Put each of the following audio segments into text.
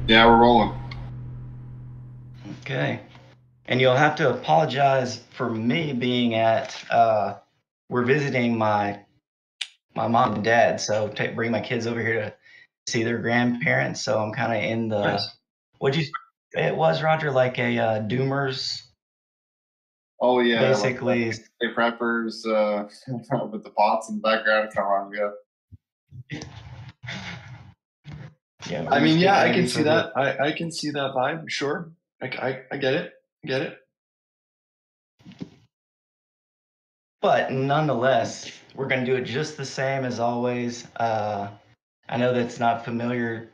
Yeah, we're rolling. Okay. And you'll have to apologize for me being at we're visiting my mom and dad, so bring my kids over here to see their grandparents. So I'm kind of in the Nice. what'd you it was Roger like a doomers Oh yeah, like basically. the preppers with the pots in the background. Kind of wrong to go. Yeah, I we're mean, just yeah, getting I ready can see for the that. I can see that vibe. Sure. I get it. Get it. but nonetheless, we're going to do it just the same as always. I know that's not familiar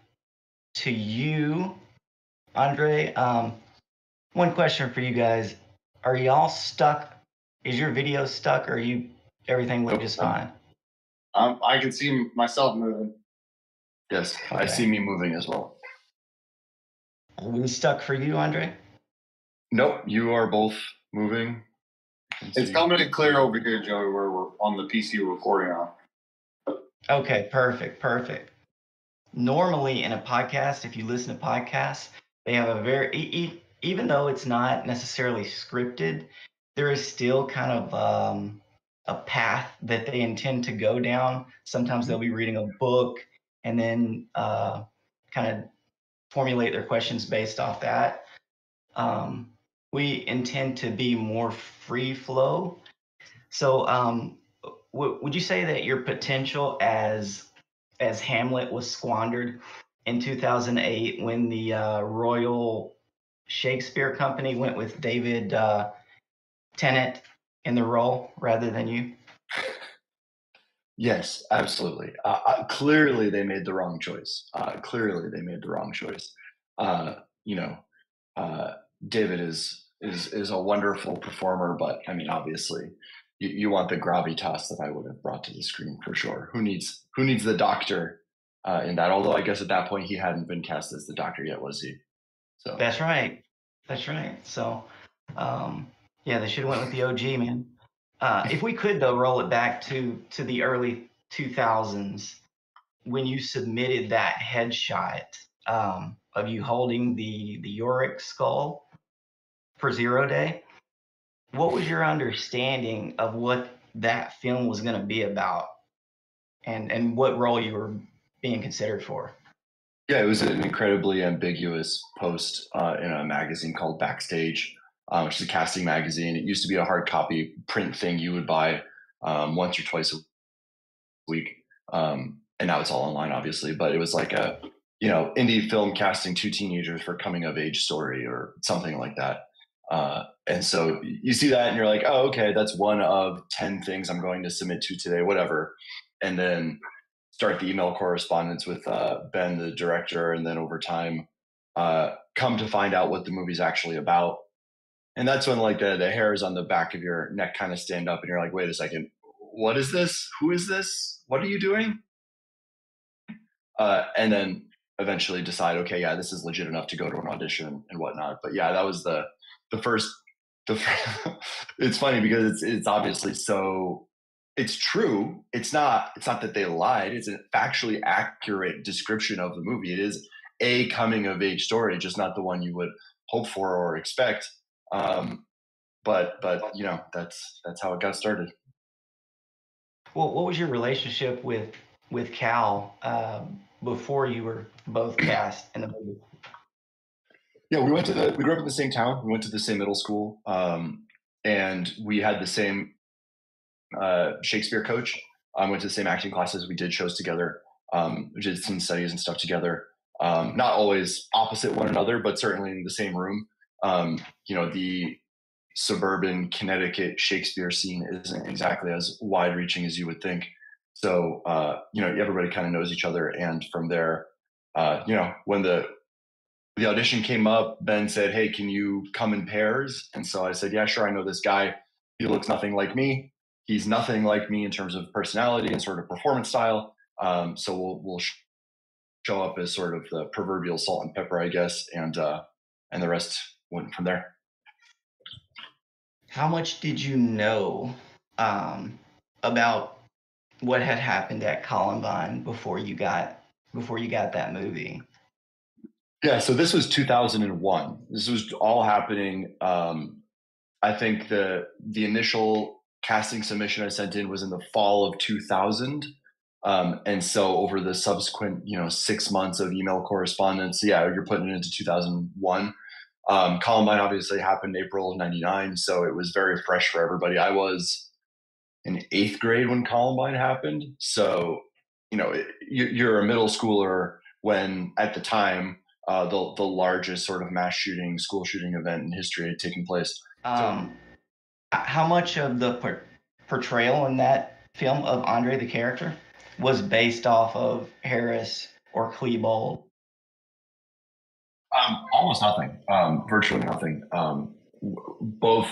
to you, Andre. One question for you guys: are y'all stuck? Is your video stuck, or everything look just fine? I can see myself moving. Yes, Okay. I see me moving as well. Are we stuck for you, Andre? Nope, you are both moving. It's coming in clear over here, Joey, where we're on the PC recording on. Okay, perfect. Normally in a podcast, if you listen to podcasts, they have a even though it's not necessarily scripted, there is still kind of a path that they intend to go down. Sometimes they'll be reading a book and then kind of formulate their questions based off that. We intend to be more free flow. So, would you say that your potential as Hamlet was squandered in 2008 when the Royal Shakespeare Company went with David Tennant in the role rather than you? Yes, absolutely. Clearly, they made the wrong choice. Uh, you know, uh, David is a wonderful performer, but I mean, obviously, you want the gravitas that I would have brought to the screen for sure. Who needs the Doctor in that? Although I guess at that point he hadn't been cast as the Doctor yet, was he? So That's right. So, yeah, they should have went with the OG, man. If we could though roll it back to the early 2000s when you submitted that headshot of you holding the Yorick skull for 0 Day, what was your understanding of what that film was going to be about and what role you were being considered for? yeah, it was an incredibly ambiguous post in a magazine called Backstage, which is a casting magazine. It used to be a hard copy print thing you would buy once or twice a week, and now it's all online, obviously. But it was like a indie film casting two teenagers for coming of age story or something like that. And so you see that and you're like, oh, okay, that's one of 10 things I'm going to submit to today, whatever. And then start the email correspondence with Ben, the director, and then over time, come to find out what the movie's actually about. And that's when like the hairs on the back of your neck kind of stand up, and you're like, wait a second, what is this? Who is this? What are you doing? And then eventually decide, okay, yeah, this is legit enough to go to an audition and whatnot. But yeah, that was the first. It's funny because it's obviously so. It's true. It's not that they lied. It's a factually accurate description of the movie. It is a coming of age story, just not the one you would hope for or expect. But that's how it got started. Well, what was your relationship with Cal before you were both cast in the movie? Yeah, we grew up in the same town. We went to the same middle school, and we had the same Shakespeare coach. Went to the same acting classes. We did shows together. We did some studies and stuff together. Not always opposite one another, but certainly in the same room. The suburban Connecticut Shakespeare scene isn't exactly as wide-reaching as you would think. So everybody kind of knows each other, and from there, when the audition came up, Ben said, "Hey, can you come in pairs?" And so I said, "Yeah, sure. I know this guy. He looks nothing like me. He's nothing like me in terms of personality and sort of performance style. So we'll show up as sort of the proverbial salt and pepper, I guess, and the rest went from there." How much did you know about what had happened at Columbine before you got that movie? Yeah, so this was 2001. This was all happening. I think the initial casting submission I sent in was in the fall of 2000. And so over the subsequent, 6 months of email correspondence, yeah, you're putting it into 2001. Columbine obviously happened April of 99, so it was very fresh for everybody. I was in 8th grade when Columbine happened. So, you're a middle schooler when at the time, the largest sort of mass shooting, school shooting event in history had taken place. How much of the portrayal in that film of Andre the character was based off of Harris or Klebold? Almost nothing, virtually nothing. Both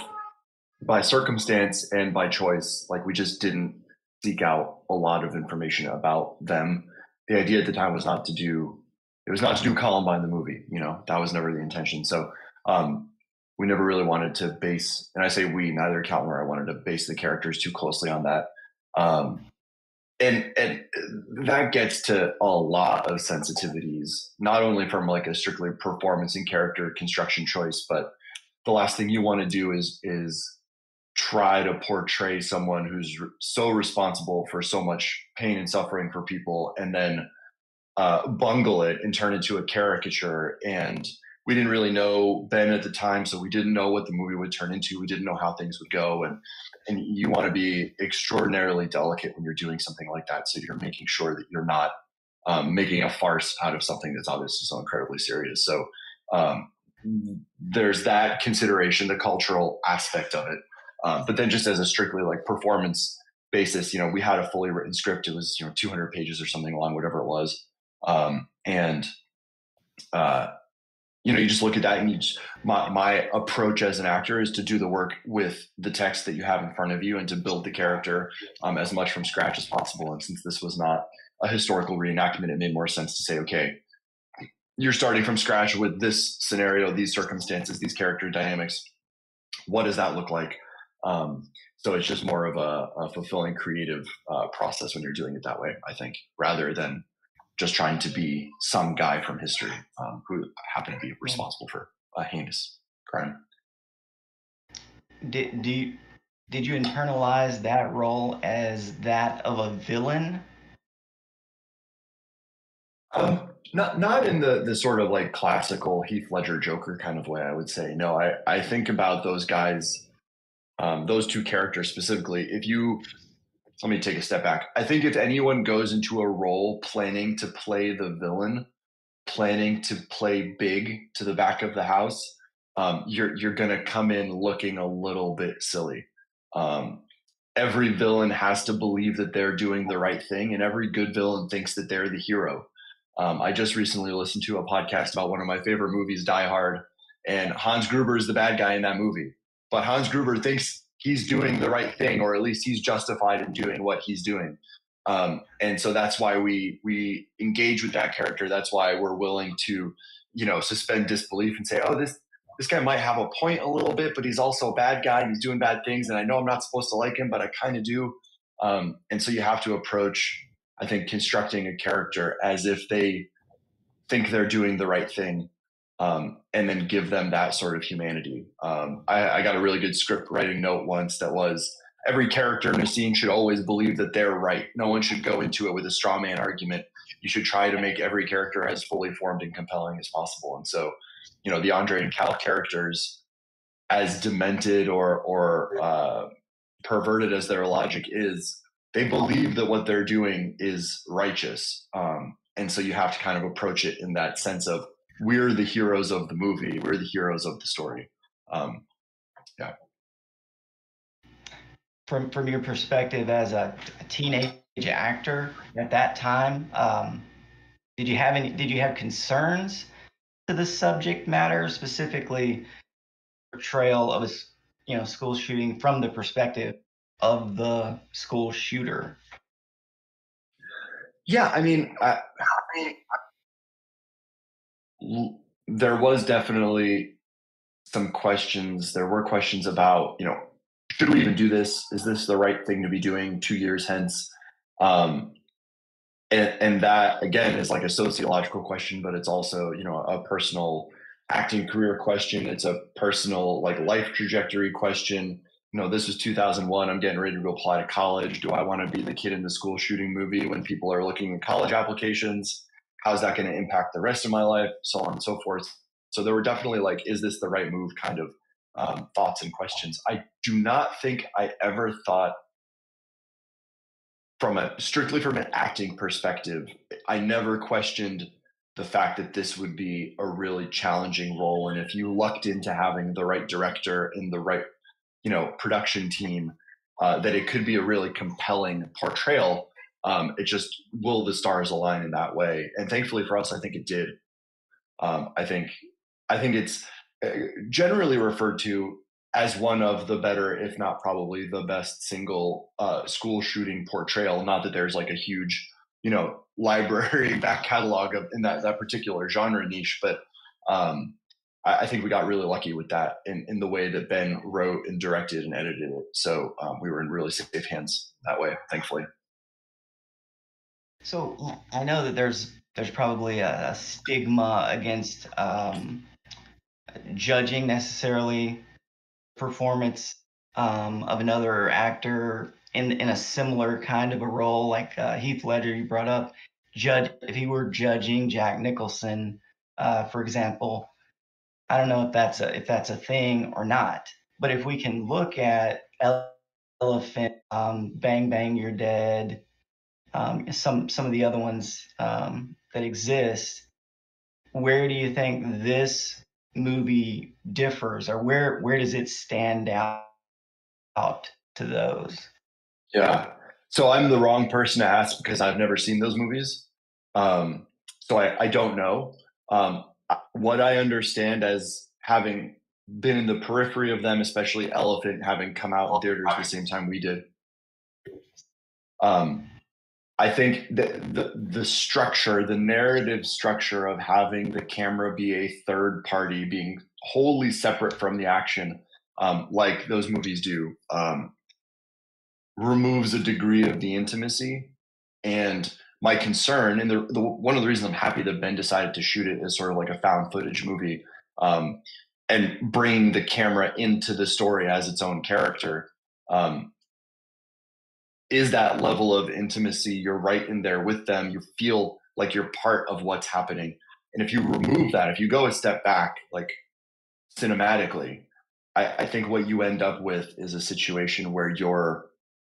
by circumstance and by choice, like we just didn't seek out a lot of information about them. The idea at the time was not to do Columbine the movie. That was never the intention. So we never really wanted to base, and I say we, neither Cal nor I wanted to base the characters too closely on that. And that gets to a lot of sensitivities, not only from like a strictly performance and character construction choice, but the last thing you want to do is try to portray someone who's so responsible for so much pain and suffering for people, and then bungle it and turn into a caricature. And we didn't really know Ben at the time, so we didn't know what the movie would turn into. We didn't know how things would go, and you want to be extraordinarily delicate when you're doing something like that. So you're making sure that you're not making a farce out of something that's obviously so incredibly serious. So there's that consideration, the cultural aspect of it. But then just as a strictly like performance basis, we had a fully written script. It was, 200 pages or something long, whatever it was. You just look at that, and my approach as an actor is to do the work with the text that you have in front of you and to build the character as much from scratch as possible. And since this was not a historical reenactment, it made more sense to say, okay, you're starting from scratch with this scenario, these circumstances, these character dynamics. What does that look like? So it's just more of a fulfilling creative process when you're doing it that way, I think, rather than just trying to be some guy from history who happened to be responsible for a heinous crime. Did you internalize that role as that of a villain? Not in the sort of like classical Heath Ledger Joker kind of way, I would say. No, I think about those guys, those two characters specifically. Let me take a step back. I think if anyone goes into a role planning to play the villain, planning to play big to the back of the house, you're going to come in looking a little bit silly. Every villain has to believe that they're doing the right thing, and every good villain thinks that they're the hero. I just recently listened to a podcast about one of my favorite movies, Die Hard, and Hans Gruber is the bad guy in that movie. But Hans Gruber thinks he's doing the right thing, or at least he's justified in doing what he's doing. And so that's why we engage with that character. That's why we're willing to, suspend disbelief and say, oh, this guy might have a point a little bit, but he's also a bad guy and he's doing bad things. And I know I'm not supposed to like him, but I kind of do. And so you have to approach, I think, constructing a character as if they think they're doing the right thing. And then give them that sort of humanity. I got a really good script writing note once that was, every character in a scene should always believe that they're right. No one should go into it with a straw man argument. You should try to make every character as fully formed and compelling as possible. And so, the Andre and Cal characters, as demented or perverted as their logic is, they believe that what they're doing is righteous. And so you have to kind of approach it in that sense of, we're the heroes of the movie. We're the heroes of the story. Yeah. From your perspective as a teenage actor at that time, did you have concerns to the subject matter, specifically portrayal of a school shooting from the perspective of the school shooter? Yeah, there was definitely some questions. There were questions about, should we even do this? Is this the right thing to be doing 2 years hence? and that again is like a sociological question, but it's also, you know, a personal acting career question. It's a personal like life trajectory question. You know, this was 2001. I'm getting ready to go apply to college. Do I want to be the kid in the school shooting movie when people are looking at college applications? How's that going to impact the rest of my life? So on and so forth. So there were definitely like, is this the right move kind of thoughts and questions. I do not think I ever thought strictly from an acting perspective, I never questioned the fact that this would be a really challenging role. And if you lucked into having the right director and the right, you know, production team, that it could be a really compelling portrayal. It just, will the stars align in that way? And thankfully for us, I think it did. I think it's generally referred to as one of the better, if not probably the best single school shooting portrayal. Not that there's like a huge, you know, library back catalog of in that particular genre niche, but I think we got really lucky with that in the way that Ben wrote and directed and edited it. So we were in really safe hands that way, thankfully. So I know that there's probably a stigma against judging necessarily performance of another actor in a similar kind of a role, like Heath Ledger you brought up. If he were judging Jack Nicholson, for example, I don't know if that's a thing or not. But if we can look at Elephant, Bang Bang You're Dead, some of the other ones that exist, where do you think this movie differs, or where does it stand out to those? Yeah. So I'm the wrong person to ask because I've never seen those movies. So I don't know. What I understand as having been in the periphery of them, especially Elephant having come out in theaters the same time we did. I think the structure, the narrative structure of having the camera be a third party, being wholly separate from the action, like those movies do, removes a degree of the intimacy. And my concern, and one of the reasons I'm happy that Ben decided to shoot it as sort of like a found footage movie, and bring the camera into the story as its own character, is that level of intimacy. You're right in there with them. You feel like you're part of what's happening. And if you remove that, if you go a step back, like cinematically, I think what you end up with is a situation where you're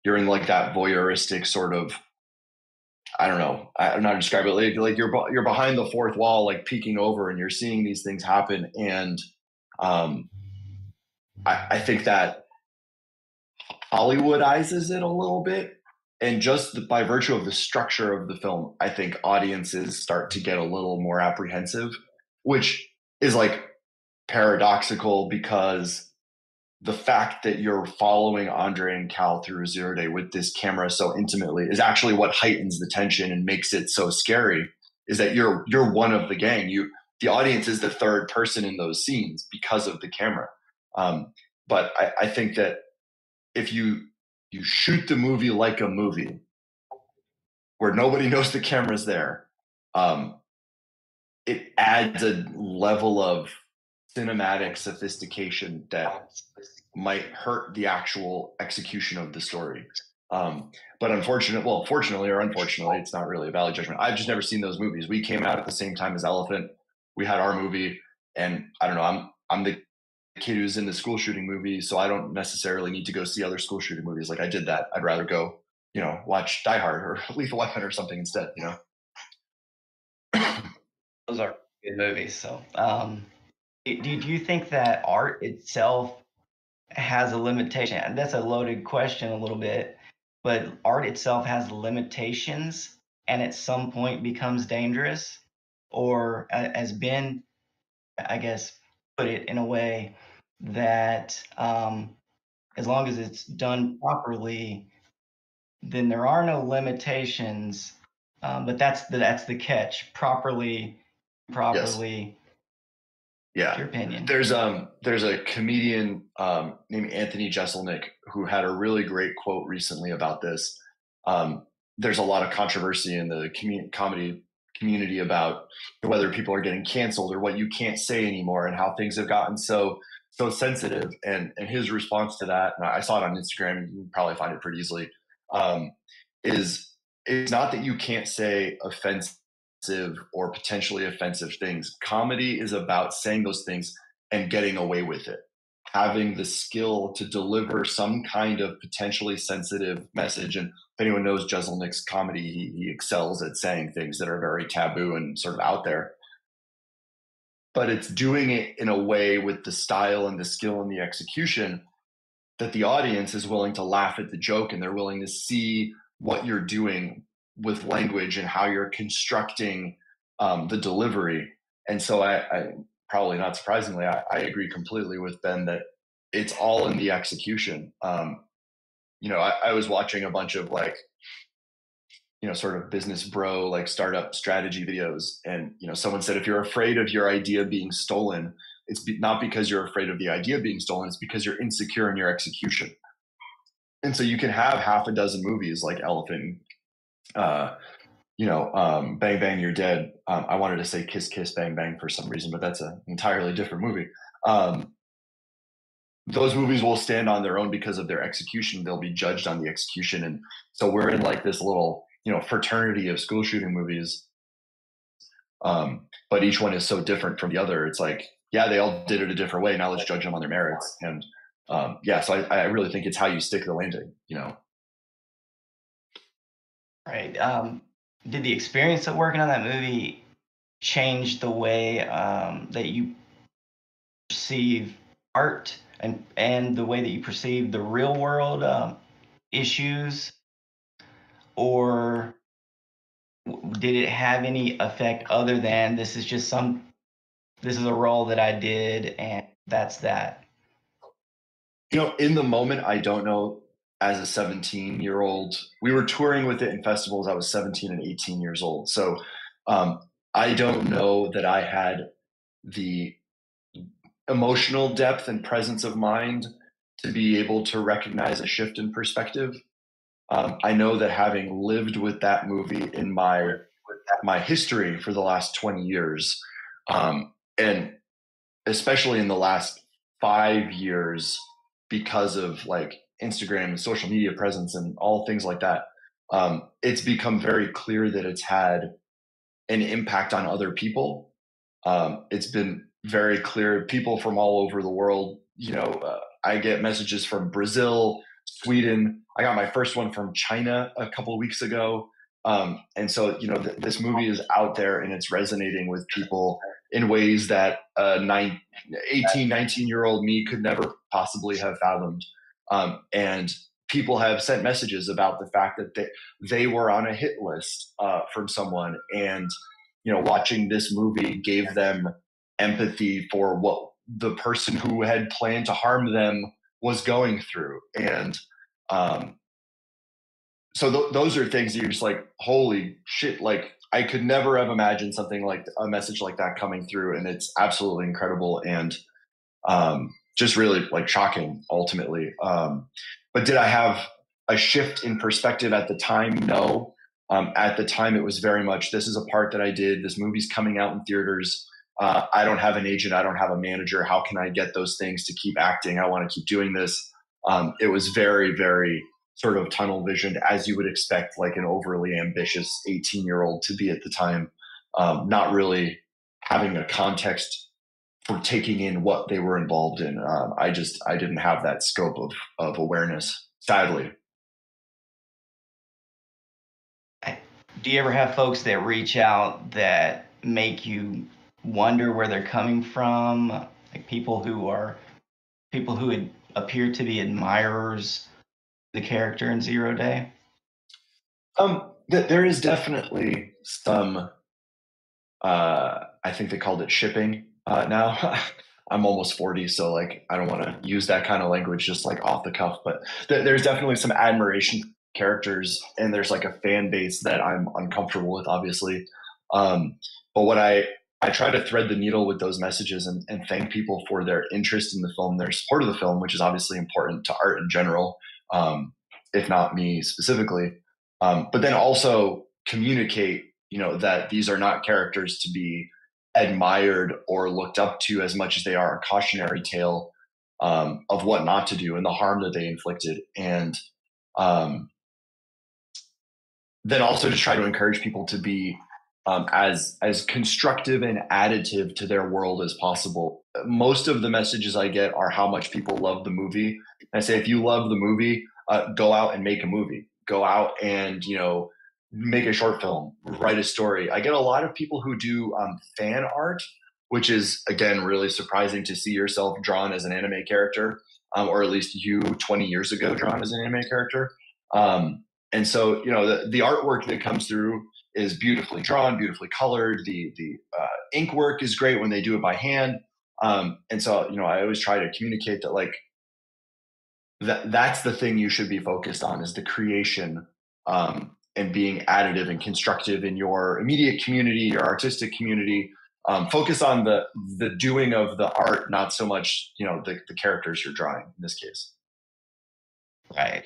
in like that voyeuristic sort of, I don't know, I'm not describing it, like you're behind the fourth wall, like peeking over, and you're seeing these things happen. And I think that Hollywoodizes it a little bit. And just by virtue of the structure of the film, I think audiences start to get a little more apprehensive, which is like paradoxical because the fact that you're following Andre and Cal through 0 Day with this camera so intimately is actually what heightens the tension and makes it so scary. Is that you're one of the gang. The audience is the third person in those scenes because of the camera. But I think that if you shoot the movie like a movie where nobody knows the camera's there, it adds a level of cinematic sophistication that might hurt the actual execution of the story. But fortunately or unfortunately, it's not really a valid judgment. I've just never seen those movies. We came out at the same time as Elephant. We had our movie, and I don't know. I'm the kid who's in the school shooting movie, so I don't necessarily need to go see other school shooting movies. Like I did that. I'd rather go, you know, watch Die Hard or Lethal Weapon or something instead. You know. Those are good movies. So, do you think that art itself has a limitation? That's a loaded question a little bit, but art itself has limitations and at some point becomes dangerous? Or as Ben, I guess, put it in a way that as long as it's done properly, then there are no limitations. But that's the catch. Properly. Yes. Yeah. Your opinion. There's a comedian named Anthony Jeselnik who had a really great quote recently about this. there's a lot of controversy in the comedy community about whether people are getting canceled or what you can't say anymore and how things have gotten so sensitive. And his response to that, and I saw it on Instagram, you can probably find it pretty easily, is it's not that you can't say offensive or potentially offensive things. Comedy is about saying those things and getting away with it, having the skill to deliver some kind of potentially sensitive message. And if anyone knows Jeselnik's comedy, he excels at saying things that are very taboo and sort of out there. But it's doing it in a way with the style and the skill and the execution that the audience is willing to laugh at the joke, and they're willing to see what you're doing with language and how you're constructing the delivery. And so I probably not surprisingly, I agree completely with Ben that it's all in the execution. I was watching a bunch of sort of business bro, like startup strategy videos. And, someone said, if you're afraid of your idea being stolen, it's not because you're afraid of the idea being stolen, it's because you're insecure in your execution. And so you can have half a dozen movies like Elephant, Bang Bang You're Dead. I wanted to say Kiss Kiss Bang Bang for some reason, but that's an entirely different movie. Those movies will stand on their own because of their execution. They'll be judged on the execution. And so we're in like this little, fraternity of school shooting movies. But each one is so different from the other. It's like, yeah, they all did it a different way. Now let's judge them on their merits. And so I really think it's how you stick the landing, Right. Did the experience of working on that movie change the way that you perceive art and the way that you perceive the real world issues? Or did it have any effect other than this is a role that I did and that's that? In the moment, I don't know. As a 17-year-old, we were touring with it in festivals. I was 17 and 18 years old. So I don't know that I had the emotional depth and presence of mind to be able to recognize a shift in perspective. I know that having lived with that movie in my history for the last 20 years, and especially in the last 5 years, because of like Instagram and social media presence and all things like that, it's become very clear that it's had an impact on other people. It's been very clear. People from all over the world, I get messages from Brazil, Sweden. I got my first one from China a couple of weeks ago. And so, this movie is out there and it's resonating with people in ways that 18, 19-year-old me could never possibly have fathomed. And people have sent messages about the fact that they were on a hit list from someone. And, watching this movie gave them empathy for what the person who had planned to harm them was going through. And so those are things that you're just like, holy shit, like I could never have imagined something like a message like that coming through. And it's absolutely incredible and just really like shocking ultimately. But did I have a shift in perspective at the time? No. At the time, it was very much, this is a part that I did. This movie's coming out in theaters. I don't have an agent. I don't have a manager. How can I get those things to keep acting? I want to keep doing this. It was very, very sort of tunnel visioned, as you would expect, like an overly ambitious 18-year-old to be at the time, not really having a context for taking in what they were involved in. I didn't have that scope of awareness, sadly. Do you ever have folks that reach out that make you wonder where they're coming from? Like people who appear to be admirers of the character in Zero Day? There is definitely some, I think they called it shipping now. I'm almost 40, so like I don't want to use that kind of language just like off the cuff, but there's definitely some admiration characters, and there's like a fan base that I'm uncomfortable with, obviously. But what I try to thread the needle with those messages and thank people for their interest in the film, their support of the film, which is obviously important to art in general, if not me specifically. but then also communicate, that these are not characters to be admired or looked up to as much as they are a cautionary tale of what not to do and the harm that they inflicted. And um, then also to try to encourage people to be as constructive and additive to their world as possible. Most of the messages I get are how much people love the movie. And I say, if you love the movie, go out and make a movie. Go out and make a short film, write a story. I get a lot of people who do fan art, which is again really surprising to see yourself drawn as an anime character, or at least you 20 years ago drawn as an anime character. And so, the artwork that comes through is beautifully drawn, beautifully colored. The ink work is great when they do it by hand. And so, I always try to communicate that that's the thing you should be focused on, is the creation and being additive and constructive in your immediate community, your artistic community. Focus on the doing of the art, not so much, the characters you're drawing in this case. Right.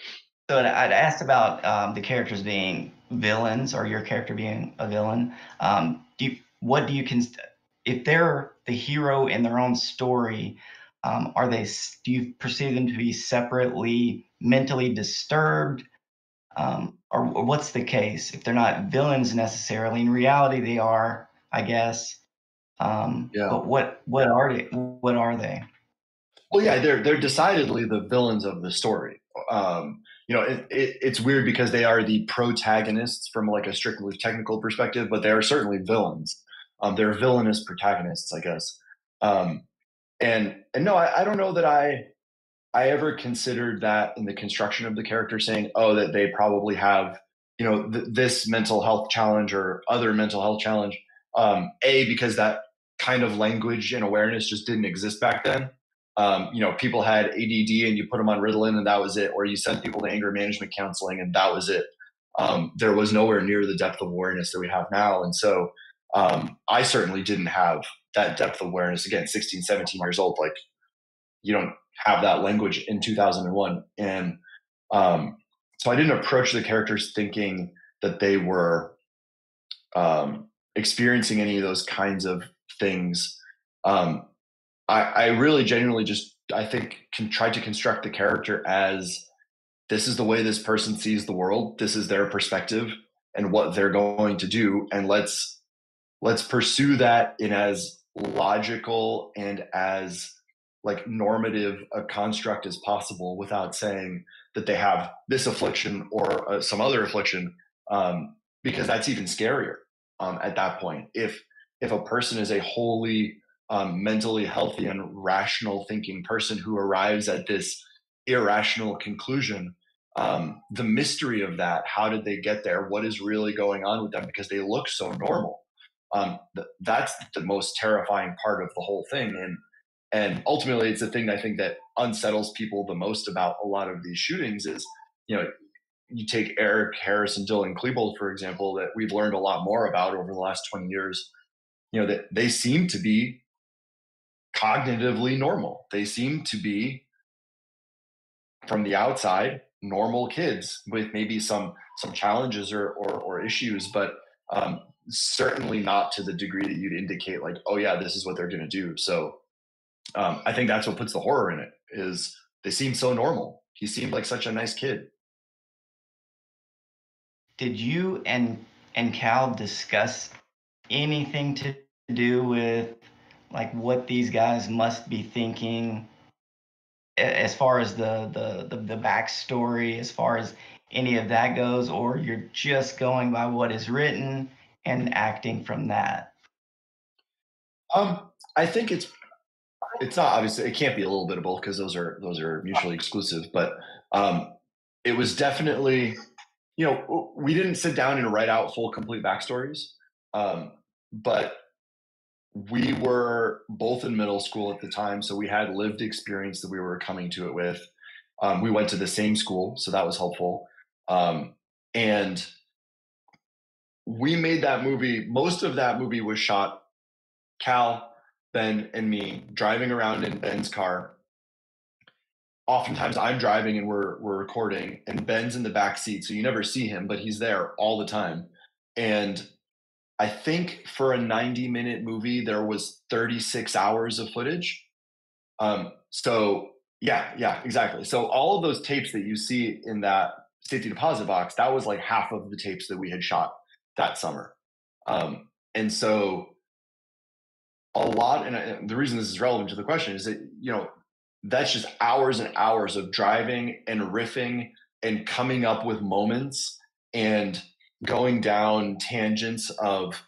So I'd asked about the characters being villains, or your character being a villain. If they're the hero in their own story, do you perceive them to be separately mentally disturbed? Or what's the case? If they're not villains necessarily, in reality they are, I guess. Yeah. But what are they? What are they? Well, yeah, they're decidedly the villains of the story. It's weird because they are the protagonists from like a strictly technical perspective, but they are certainly villains. They're villainous protagonists, I guess. And no, I don't know that I ever considered that in the construction of the character, saying, oh, that they probably have, this mental health challenge or other mental health challenge. Because that kind of language and awareness just didn't exist back then. People had ADD and you put them on Ritalin and that was it, or you sent people to anger management counseling and that was it. There was nowhere near the depth of awareness that we have now. And so I certainly didn't have that depth of awareness. Again, 16, 17 years old, like you don't have that language in 2001. And so I didn't approach the characters thinking that they were experiencing any of those kinds of things. I really genuinely just, I think, try to construct the character as this is the way this person sees the world. This is their perspective and what they're going to do. And let's pursue that in as logical and as like normative a construct as possible, without saying that they have this affliction or some other affliction, because that's even scarier at that point. If a person is a wholly mentally healthy and rational thinking person who arrives at this irrational conclusion, the mystery of that, how did they get there? What is really going on with them? Because they look so normal. That's the most terrifying part of the whole thing. And ultimately it's the thing I think that unsettles people the most about a lot of these shootings is, you take Eric Harris and Dylan Klebold, for example, that we've learned a lot more about over the last 20 years, that they seem to be cognitively normal. They seem to be, from the outside, normal kids with maybe some challenges or issues, but certainly not to the degree that you'd indicate like, oh yeah, this is what they're going to do. So I think that's what puts the horror in it, is they seem so normal. He seemed like such a nice kid. Did you and Cal discuss anything to do with like what these guys must be thinking as far as the backstory, as far as any of that goes, or you're just going by what is written and acting from that? I think it's not, obviously it can't be a little bit of both, because those are mutually exclusive, but it was definitely, we didn't sit down and write out full complete backstories, but we were both in middle school at the time, so we had lived experience that we were coming to it with. We went to the same school, so that was helpful. And we made that movie. Most of that movie was shot Cal, Ben, and me driving around in Ben's car oftentimes I'm driving and we're recording, and Ben's in the back seat, so you never see him, but he's there all the time. And I think for a 90-minute movie, there was 36 hours of footage. So yeah, exactly. So all of those tapes that you see in that safety deposit box, that was like half of the tapes that we had shot that summer. And so a lot, and the reason this is relevant to the question is that, that's just hours and hours of driving and riffing and coming up with moments and going down tangents of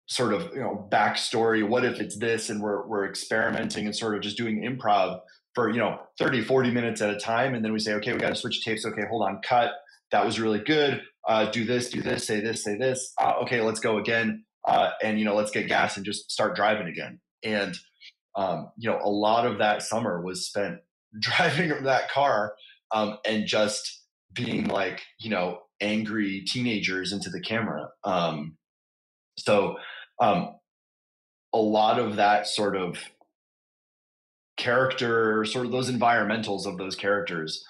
sort of, backstory. What if it's this? And we're experimenting and sort of just doing improv for, 30, 40 minutes at a time. And then we say, okay, we got to switch tapes. Okay, hold on, cut. That was really good. Do this, say this. Okay, let's go again. And let's get gas and just start driving again. And, a lot of that summer was spent driving that car and just being like, angry teenagers into the camera. So a lot of that sort of character, sort of those environmentals of those characters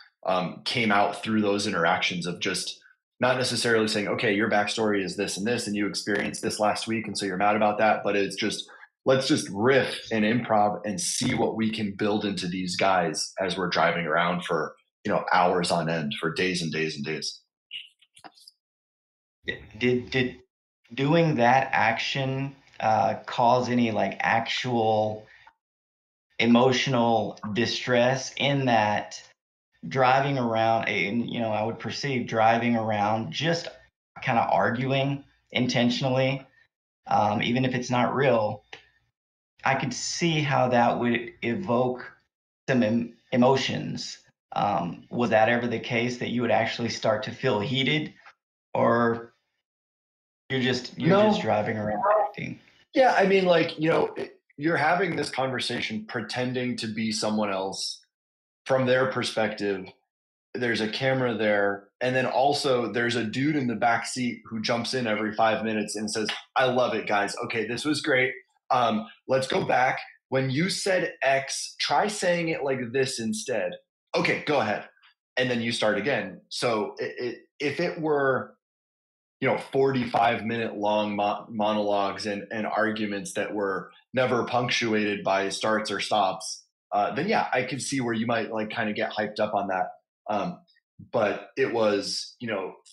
came out through those interactions of just not necessarily saying, okay, your backstory is this and this, and you experienced this last week, and so you're mad about that. But it's just, let's just riff and improv and see what we can build into these guys as we're driving around for, hours on end, for days and days and days. Did doing that action cause any like actual emotional distress in that driving around, and I would perceive driving around just kind of arguing intentionally, even if it's not real, I could see how that would evoke some emotions. Was that ever the case that you would actually start to feel heated, or you're just driving around acting? Yeah, I mean, like, you're having this conversation pretending to be someone else from their perspective. There's a camera there, and then also there's a dude in the back seat who jumps in every 5 minutes and says, I love it, guys. Okay, this was great. Let's go back. When you said X, try saying it like this instead. Okay, go ahead. And then you start again. So if it were 45-minute long monologues and arguments that were never punctuated by starts or stops, then yeah, I could see where you might like kind of get hyped up on that. But it was,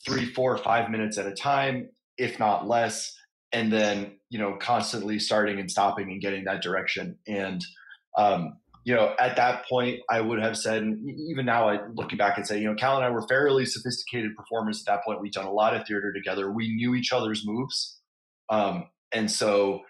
3, 4, 5 minutes at a time, if not less. And then, constantly starting and stopping and getting that direction. And, at that point, I would have said, and even now, looking back and say, Cal and I were fairly sophisticated performers at that point. We'd done a lot of theater together. We knew each other's moves. And so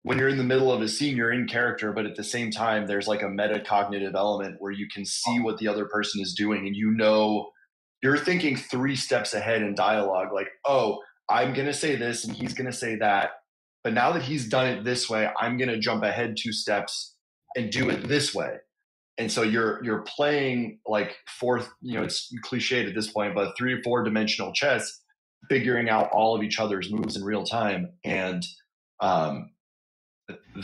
when you're in the middle of a scene, you're in character, but at the same time, there's like a metacognitive element where you can see what the other person is doing. And you're thinking 3 steps ahead in dialogue, like, oh, I'm going to say this and he's going to say that. But now that he's done it this way, I'm going to jump ahead 2 steps and do it this way. And so you're playing like fourth, it's cliched at this point, but 3 or 4 dimensional chess, figuring out all of each other's moves in real time. And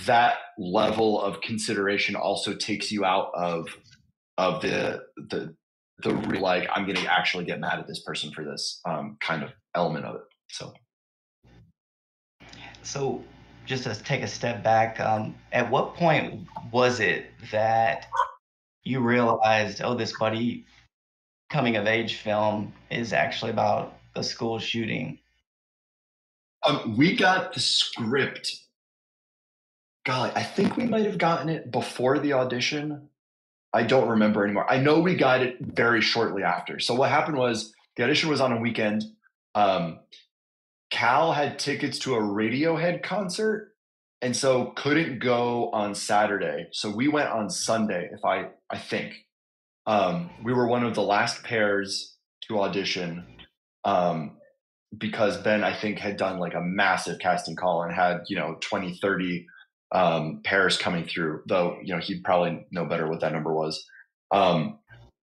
that level of consideration also takes you out of the real, like, I'm going to actually get mad at this person for this kind of element of it. So just to take a step back, at what point was it that you realized, oh, this buddy coming of age film is actually about a school shooting? We got the script. Golly, I think we might have gotten it before the audition. I don't remember anymore. I know we got it very shortly after. So what happened was the audition was on a weekend. Cal had tickets to a Radiohead concert, and so couldn't go on Saturday. So we went on Sunday, if I think. We were one of the last pairs to audition because Ben, I think, had done like a massive casting call and had, 20, 30 pairs coming through, though, he'd probably know better what that number was.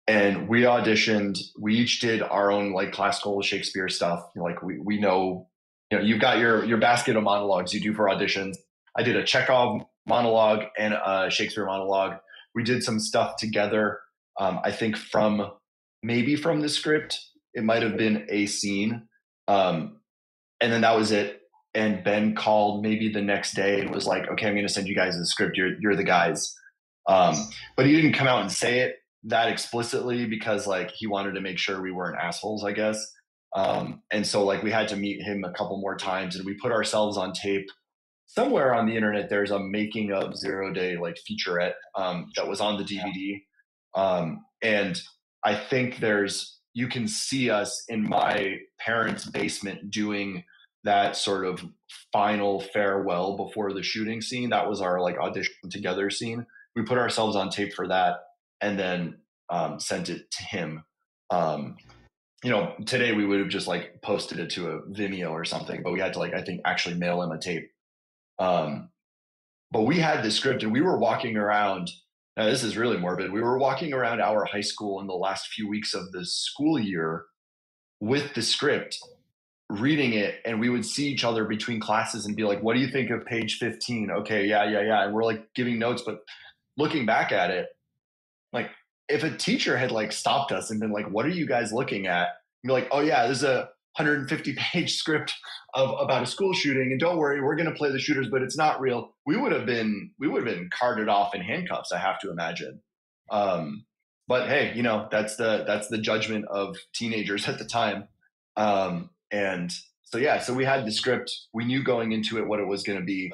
And we auditioned. We each did our own like classical Shakespeare stuff. Like we know, you've got your basket of monologues you do for auditions. I did a Chekhov monologue and a Shakespeare monologue. We did some stuff together I think maybe from the script, it might have been a scene. And then that was it. And Ben called maybe the next day and was like, okay, I'm going to send you guys the script. You're the guys. But he didn't come out and say it that explicitly because like he wanted to make sure we weren't assholes, I guess. And so like we had to meet him a couple more times, and we put ourselves on tape. Somewhere on the internet, there's a making of 0 Day like featurette that was on the DVD. And I think you can see us in my parents' basement doing that sort of final farewell before the shooting scene. That was our like audition together scene. We put ourselves on tape for that and then sent it to him. Today we would have just like posted it to a Vimeo or something, but we had to like, I think, actually mail him a tape. But we had the script and we were walking around. Now this is really morbid. We were walking around our high school in the last few weeks of the school year with the script, reading it, and we would see each other between classes and be like, what do you think of page 15? Okay, yeah. And we're like giving notes, but looking back at it, like if a teacher had like stopped us and been like, what are you guys looking at? And be like, oh yeah, there's a 150-page script about a school shooting, and don't worry, we're going to play the shooters, but it's not real. We would have been carted off in handcuffs, I have to imagine. But hey, that's the judgment of teenagers at the time. And so we had the script. We knew going into it what it was going to be.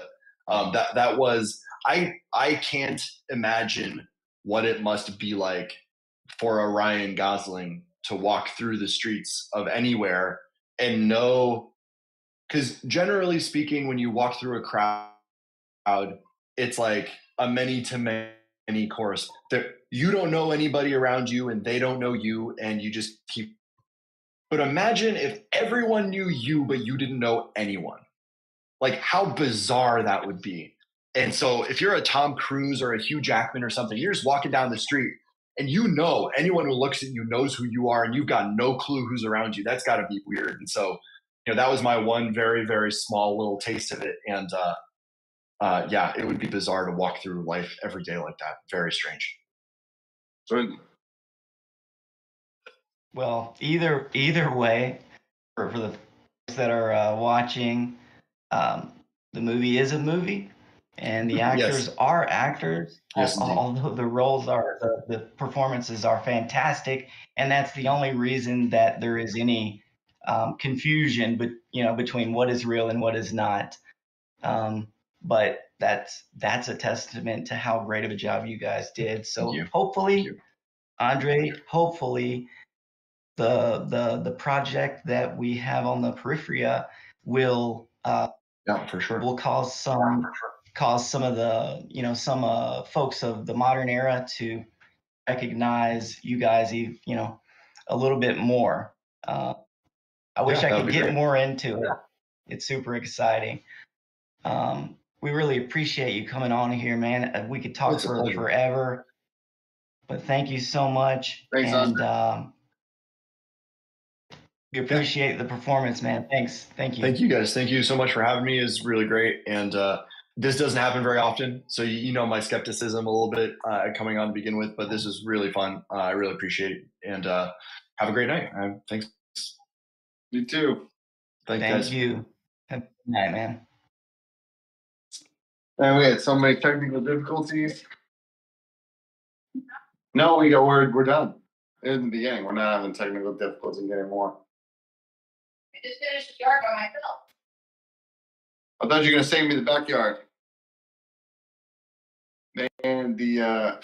That was I can't imagine what it must be like for a Ryan Gosling to walk through the streets of anywhere and know, because generally speaking, when you walk through a crowd, it's like a many to many chorus. You don't know anybody around you and they don't know you, and you just keep. But imagine if everyone knew you, but you didn't know anyone. Like how bizarre that would be. And so if you're a Tom Cruise or a Hugh Jackman or something, you're just walking down the street and anyone who looks at you knows who you are and you've got no clue who's around you. That's got to be weird. And so, that was my one very, very small little taste of it. And it would be bizarre to walk through life every day like that. Very strange. Well, either way, for the folks that are watching, the movie is a movie, and the actors are actors. Yes, although the roles the performances are fantastic, and that's the only reason that there is any confusion, between what is real and what is not. But that's a testament to how great of a job you guys did. So hopefully, Andre, the project that we have on the periphery will for sure will cause some of the some folks of the modern era to recognize you guys a little bit more. I wish I could get more into it. It's super exciting. We really appreciate you coming on here, man. We could talk for forever, but thank you so much. Thanks, and we appreciate the performance, man. Thanks. Thank you. Thank you, guys. Thank you so much for having me. It's really great. And this doesn't happen very often. So, my skepticism a little bit coming on to begin with, but this is really fun. I really appreciate it. And have a great night. Thanks. You too. Thank you. Have a good night, man. And we had so many technical difficulties. No, we're done. In the beginning, we're not having technical difficulties anymore. I just finished the yard by myself. I thought you were gonna save me the backyard. And the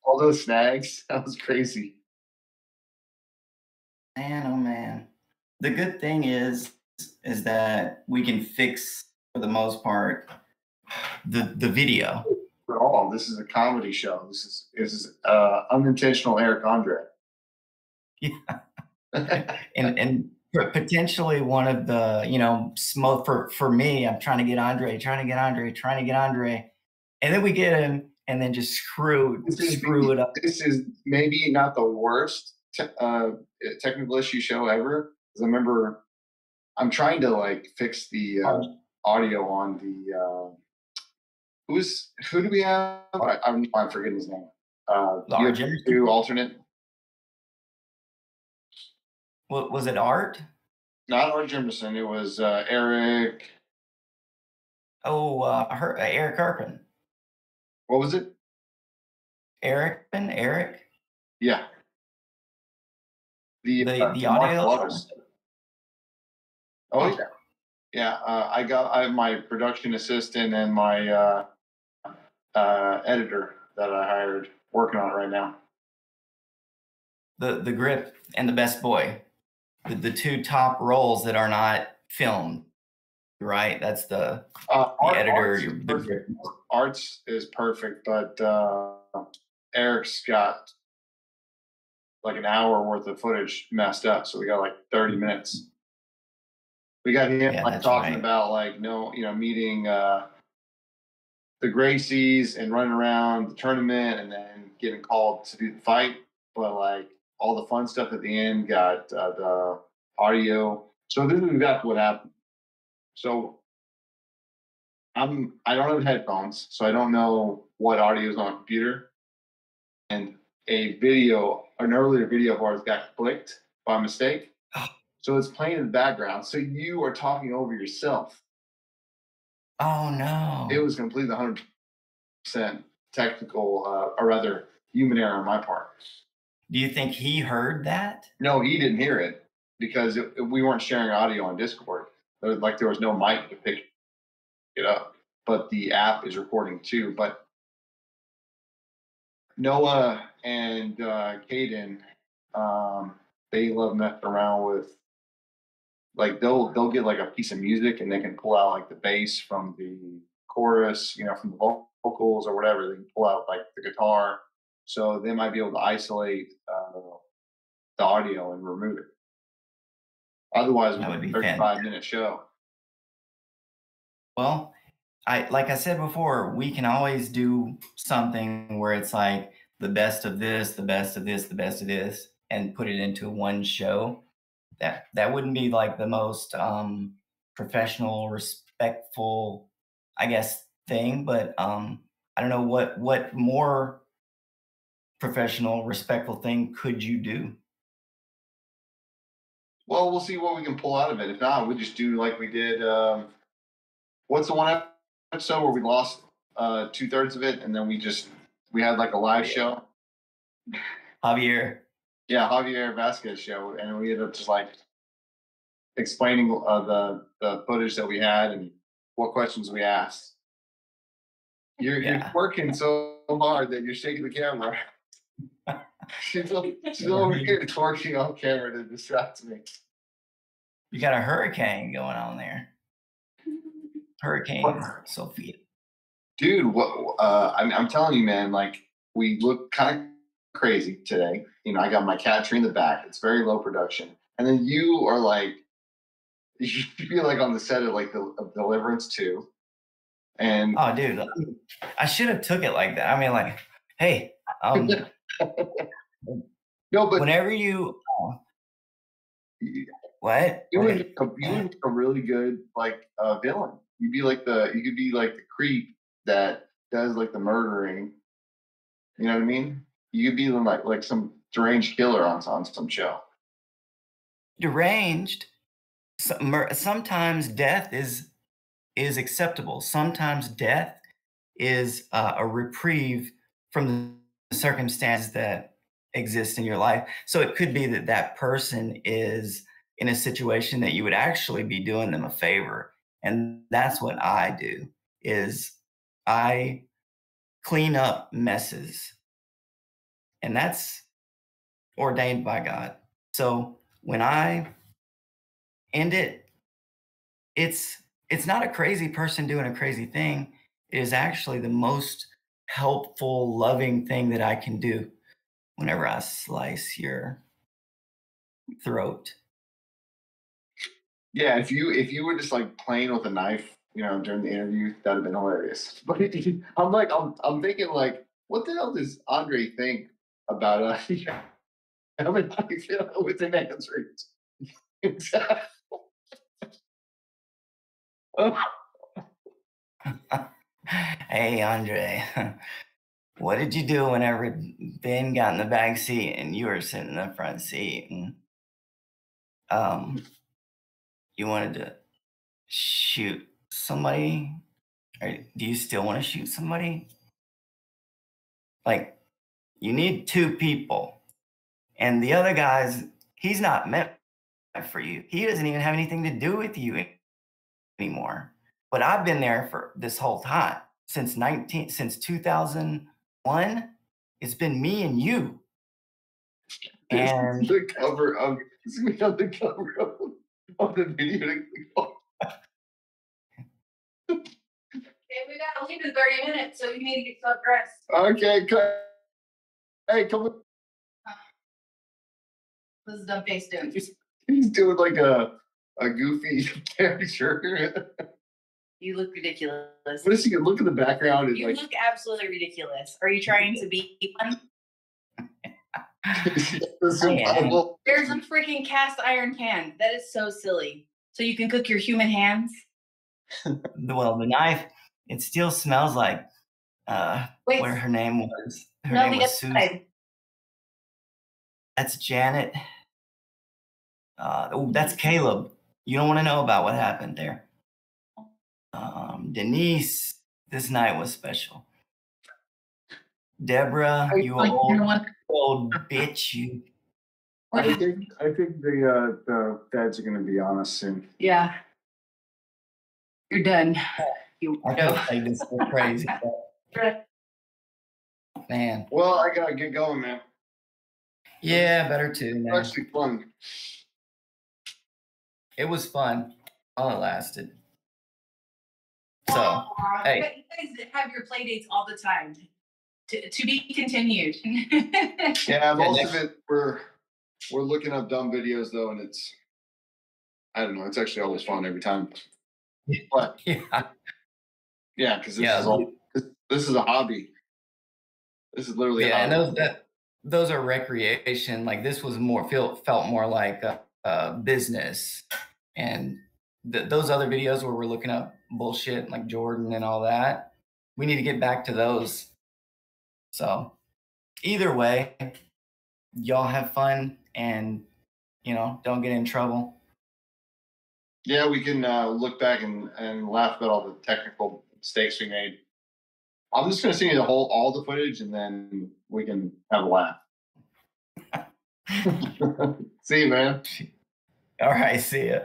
all those snags, that was crazy. Man, oh man. The good thing is that we can fix, for the most part, the video. This is a comedy show. This is unintentional Eric Andre. Yeah. and potentially one of the, smoke for me, I'm trying to get Andre, and then we get him and then just screw it up. This is maybe not the worst technical issue show ever. Because I remember I'm trying to fix the audio on the who do we have? I'm forgetting his name. Large UFC alternate. What was it? Art? Not Art Jimerson. It was Eric. Oh, Eric Kirkman. What was it? Eric? Yeah. The The martial audio. artist. Oh yeah. Yeah. I have my production assistant and my editor that I hired working on it right now. The grip and the best boy, the two top roles that are not filmed, right? That's the editor. Arts is perfect, but Eric's got like an hour worth of footage messed up, so we got like 30 minutes. We got him talking about like meeting the Gracies and running around the tournament and then getting called to do the fight, but like all the fun stuff at the end got the audio. So this is exactly what happened. So I don't have headphones, so I don't know what audio is on a computer. And an earlier video of ours got clicked by mistake. So it's playing in the background. So you are talking over yourself. Oh no. It was completely 100% technical, or rather human error on my part. Do you think he heard that? No, he didn't hear it because we weren't sharing audio on Discord. There was no mic to pick it up, but the app is recording too. But Noah and Caden, they love messing around with, like they'll get like a piece of music and they can pull out like the bass from the chorus, from the vocals or whatever. They can pull out like the guitar, so they might be able to isolate the audio and remove it. Otherwise, it would be a 35-minute show. Well, like I said before, we can always do something where it's like the best of this, the best of this, the best of this, and put it into one show. That wouldn't be like the most professional, respectful, I guess, thing, but I don't know what more professional, respectful thing could you do? Well, we'll see what we can pull out of it. If not, we just do like we did. What's the one episode where we lost 2/3 of it, and then we had like a live show? Javier. Yeah, Javier Vasquez show, and we ended up just like explaining the footage that we had and what questions we asked. You're working so hard that you're shaking the camera. She's over here twerking on camera to distract me. You got a hurricane going on there. Hurricane Sophia. Dude, I'm telling you, man, like we look kind of crazy today. I got my cat tree in the back. It's very low production. And then you are like, you feel like on the set of like of Deliverance 2. And oh, dude, I should have took it like that. I mean, like, hey, no, but whenever you what you would be a really good like villain. You could be like the creep that does like the murdering. You know what I mean? You could be like some deranged killer on some show. Deranged. Sometimes death is acceptable. Sometimes death is a reprieve from the circumstances that exist in your life. So it could be that person is in a situation that you would actually be doing them a favor. And that's what I do, is I clean up messes. And that's ordained by God. So when I end it, it's not a crazy person doing a crazy thing. It is actually the most helpful, loving thing that I can do whenever I slice your throat. Yeah, if you were just like playing with a knife, during the interview, that'd have been hilarious. But I'm thinking like, what the hell does Andre think about us? I mean, I feel with an answer. Hey, Andre. what did you do whenever Ben got in the back seat and you were sitting in the front seat and you wanted to shoot somebody? Or do you still want to shoot somebody? Like, you need two people. And the other guy's, he's not meant for you. He doesn't even have anything to do with you anymore. But I've been there for this whole time. Since 2001, it's been me and you. And the cover of this is on the cover of the video. Okay, we gotta leave in 30 minutes, so you need to get yourself dressed. Okay, hey, come on. What's the dumb face doing? He's doing like a goofy character. You look ridiculous. What is he? Look at the background. And You like, look absolutely ridiculous. Are you trying to be one? this is incredible. There's a freaking cast iron pan. That is so silly. So you can cook your human hands? well, the knife, it still smells like Wait. what her name was. Her No, name the was other Susan. side. That's Janet. Oh, that's Caleb. You don't want to know about what happened there. Denise, this night was special. Deborah, you old bitch, you. I think the feds are going to be on us soon. Yeah. You're done. You I feel like this is so crazy. Man. Well, I gotta get going, man. Yeah, better too, man. It's actually fun. It was fun while it lasted. So, hey. You guys have your play dates all the time. To be continued. Yeah, most of it we're looking up dumb videos though, and it's I don't know. It's actually always fun every time. But yeah, because this is a hobby. This is literally a hobby. And those are recreation. Like this was felt more like a business, and those other videos where we're looking up bullshit like Jordan and all that, we need to get back to those. So either way, y'all have fun and don't get in trouble. Yeah, we can look back and laugh about all the technical mistakes we made. I'm just gonna send you all the footage, and then we can have a laugh. See you, man. All right, see ya.